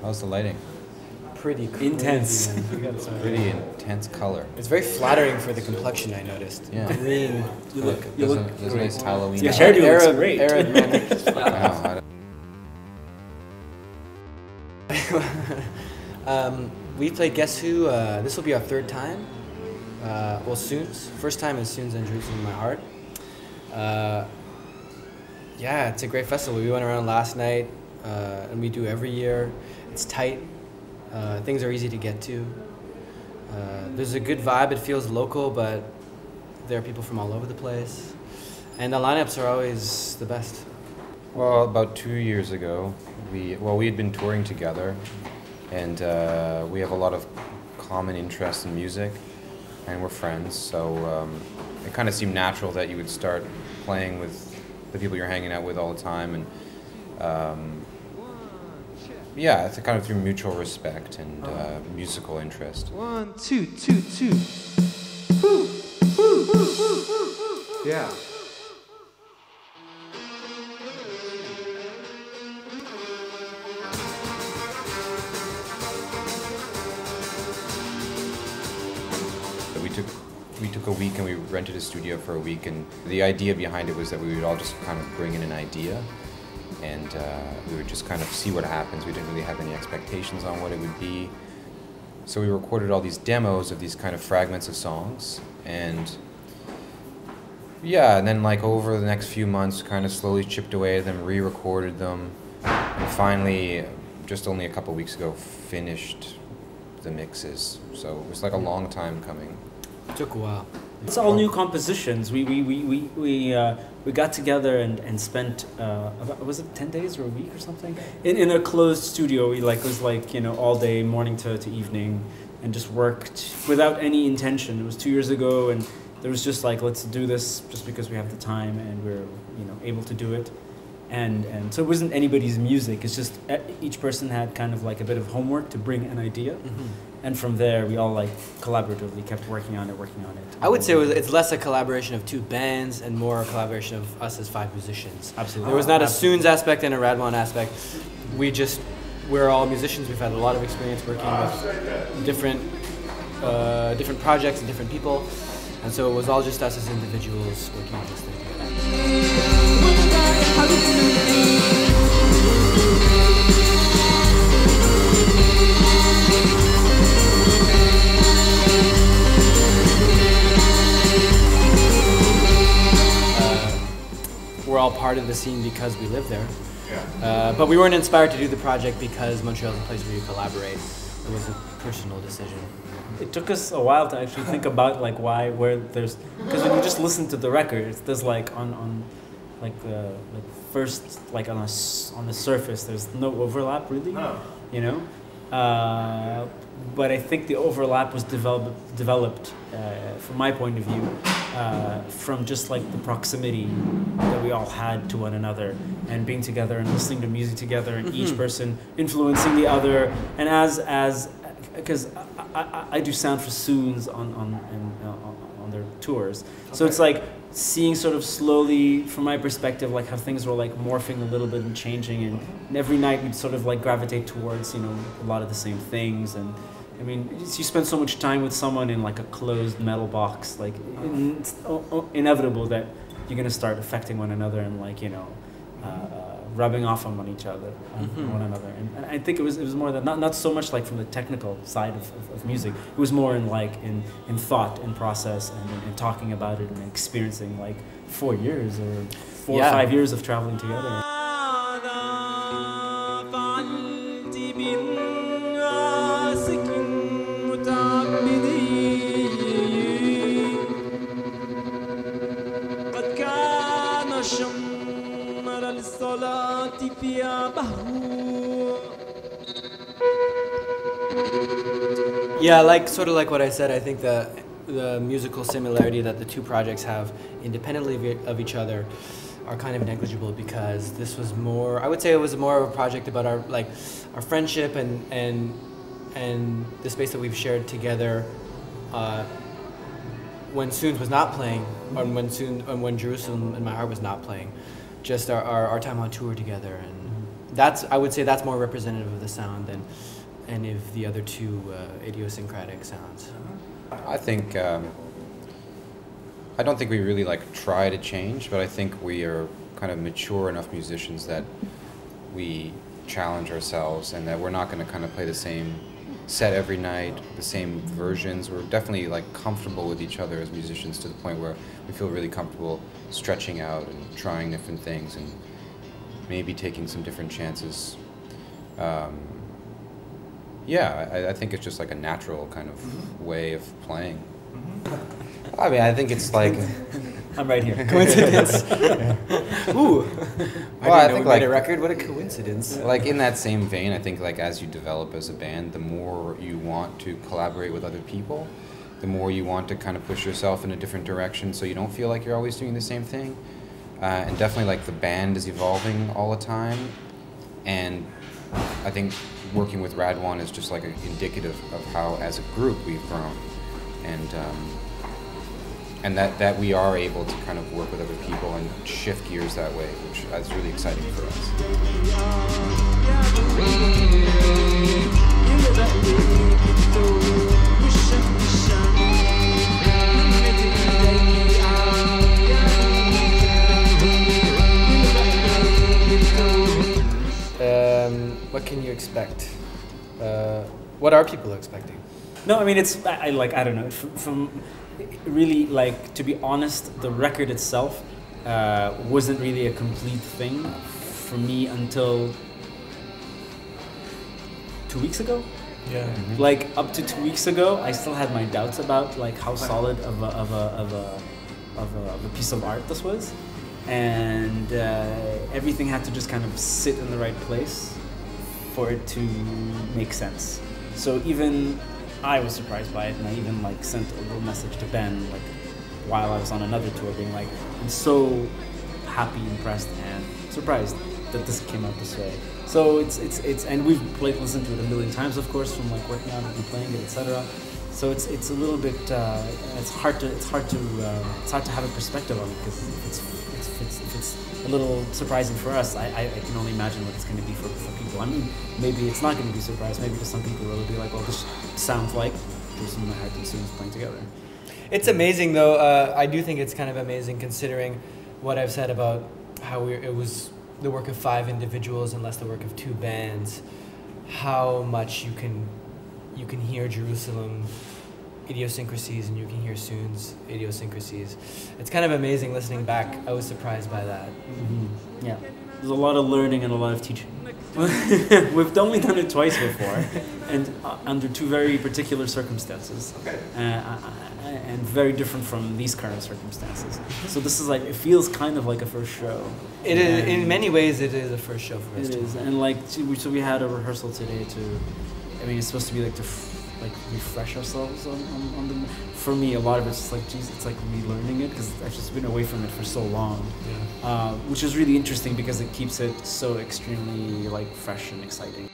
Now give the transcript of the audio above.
How's the lighting? Pretty crazy, intense. Pretty intense color. It's very flattering for the complexion, I noticed. Yeah. Green. There's a nice Halloween. Your hairdo looks great. We played Guess Who. This will be our third time. Well, Suuns. First time is Suuns and Jerusalem in My Heart. Yeah, it's a great festival. We went around last night, and we do every year. It's tight. Things are easy to get to. There's a good vibe. It feels local, but there are people from all over the place. And the lineups are always the best. Well, about 2 years ago, we had been touring together, and we have a lot of common interests in music, and we're friends, so it kind of seemed natural that you would start playing with the people you're hanging out with all the time, and yeah, it's kind of through mutual respect and musical interest. 1, 2, 2, 2. Woo, woo, woo, woo, woo. Yeah. We took a week and we rented a studio for a week, and the idea behind it was that we would all just kind of bring in an idea, and we would just kind of see what happens. We didn't really have any expectations on what it would be. So we recorded all these demos of these kind of fragments of songs, and yeah, and then like over the next few months kind of slowly chipped away at them, re-recorded them, and finally, just only a couple weeks ago, finished the mixes. So it was like a long time coming. It took a while. It's all new compositions. We got together and spent was it 10 days or a week or something in a closed studio. We was all day, morning to evening, and just worked without any intention. It was 2 years ago, and there was just let's do this just because we have the time and we're able to do it. And so it wasn't anybody's music. It's just each person had kind of a bit of homework to bring an idea. Mm-hmm. And from there, we all collaboratively kept working on it. I would say it's less a collaboration of two bands and more a collaboration of us as 5 musicians. Absolutely. There was not a Suuns aspect and a Radwan aspect. We're all musicians. We've had a lot of experience working with different projects and different people. And so it was all just us as individuals working on this thing together. We're all part of the scene because we live there. Yeah. But we weren't inspired to do the project because Montreal's a place where you collaborate. It was a personal decision. It took us a while to actually think about because when you just listen to the records, there's on the surface there's no overlap really. No. But I think the overlap was developed from my point of view from just the proximity that we all had to one another and being together and listening to music together and each person influencing the other, and because I do sound for Suuns on their tours, so it's seeing sort of slowly from my perspective how things were morphing a little bit and changing, and every night we'd sort of gravitate towards a lot of the same things. And I mean, you spend so much time with someone in a closed metal box, it's inevitable that you're gonna start affecting one another and rubbing off on each other, one another. And I think it was more that not so much from the technical side of music. It was more in thought and process and talking about it and experiencing 4 years or 4 or 5 years of traveling together. Yeah, sort of what I said, I think the musical similarity that the two projects have independently of each other are kind of negligible, because this was more, I would say it was more of a project about our friendship and the space that we've shared together when Suuns was not playing, or when Jerusalem in My Heart was not playing, just our time on tour together, and I would say that's more representative of the sound than any of the other two idiosyncratic sounds. I think I don't think we really like try to change, but I think we are kind of mature enough musicians that we challenge ourselves and that we're not going to kind of play the same set every night, the same versions. We're definitely like comfortable with each other as musicians to the point where we feel really comfortable stretching out and trying different things and maybe taking some different chances. Yeah, I think it's just like a natural kind of way of playing. I mean, I think it's like... I'm right here. Coincidence. Ooh. Well, I think like made a record. What a coincidence. Like in that same vein, I think like as you develop as a band, the more you want to collaborate with other people, the more you want to kind of push yourself in a different direction so you don't feel like you're always doing the same thing. And definitely like the band is evolving all the time. And I think working with Rad One is just like indicative of how as a group we've grown. And that we are able to kind of work with other people and shift gears that way, which is really exciting for us. What can you expect? What are people expecting? No, I mean, I don't know, from really, like, to be honest, the record itself wasn't really a complete thing for me until 2 weeks ago. Yeah. Mm-hmm. Like, up to 2 weeks ago, I still had my doubts about like how solid of a piece of art this was, and everything had to just kind of sit in the right place for it to make sense. So even I was surprised by it, and I even like sent a little message to Ben like while I was on another tour, being like, I'm so happy, impressed, and surprised that this came out this way. So it's and we've listened to it a million times, of course, from like working on it and playing it, etc. So it's a little bit it's hard to have a perspective on it, because if it's a little surprising for us, I can only imagine what it's going to be for people. I mean, maybe it's not going to be a surprise. Maybe to some people it'll be like, well, this sounds like Jason Mahart and Suuns playing together. It's amazing, though. I do think it's kind of amazing, considering what I've said about how it was the work of 5 individuals and less the work of 2 bands. How much you can hear Jerusalem idiosyncrasies and you can hear Suuns idiosyncrasies. It's kind of amazing listening back. I was surprised by that. Mm-hmm. Yeah, there's a lot of learning and a lot of teaching. We've only done it twice before, and under 2 very particular circumstances, and very different from these current circumstances. So this is like, it feels kind of like a first show. It is, in many ways, it is a first show for us. It is, and like, so we had a rehearsal today to, I mean, it's supposed to be like to refresh ourselves on the. For me, a lot of it's just like, geez, it's like relearning it, because I've just been away from it for so long. Yeah. Which is really interesting because it keeps it so extremely like fresh and exciting.